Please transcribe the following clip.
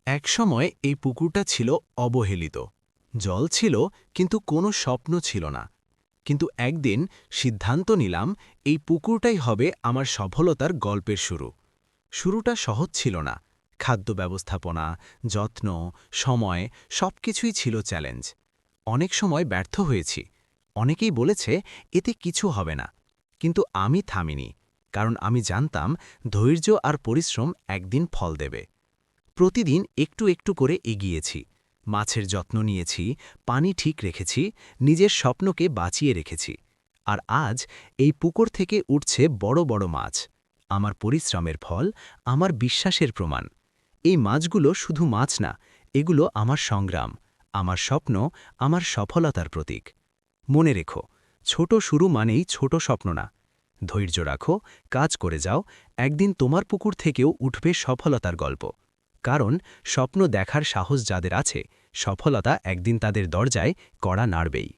একসময় এই পুকুরটা ছিল অবহেলিত। জল ছিল কিন্তু কোনো স্বপ্ন ছিল না। কিন্তু একদিন সিদ্ধান্ত নিলাম এই পুকুরটাই হবে আমার সফলতার গল্পের শুরু। শুরুটা সহজ ছিল না। খাদ্য ব্যবস্থাপনা, যত্ন, সময় সবকিছুই ছিল চ্যালেঞ্জ। অনেক সময় ব্যর্থ হয়েছি। অনেকেই বলেছে এতে কিছু হবে না। কিন্তু আমি থামিনি, কারণ আমি জানতাম ধৈর্য আর পরিশ্রম একদিন ফল দেবে। প্রতিদিন একটু একটু করে এগিয়েছি। মাছের যত্ন নিয়েছি, পানি ঠিক রেখেছি, নিজের স্বপ্নকে বাঁচিয়ে রেখেছি। আর আজ এই পুকুর থেকে উঠছে বড় বড় মাছ। আমার পরিশ্রমের ফল, আমার বিশ্বাসের প্রমাণ। এই মাছগুলো শুধু মাছ না, এগুলো আমার সংগ্রাম, আমার স্বপ্ন, আমার সফলতার প্রতীক। মনে রেখো, ছোট শুরু মানেই ছোট স্বপ্ন না। ধৈর্য রাখো, কাজ করে যাও, একদিন তোমার পুকুর থেকেও উঠবে সফলতার গল্প। কারণ স্বপ্ন দেখার সাহস যাদের আছে, সফলতা একদিন তাদের দরজায় কড়া নাড়বেই।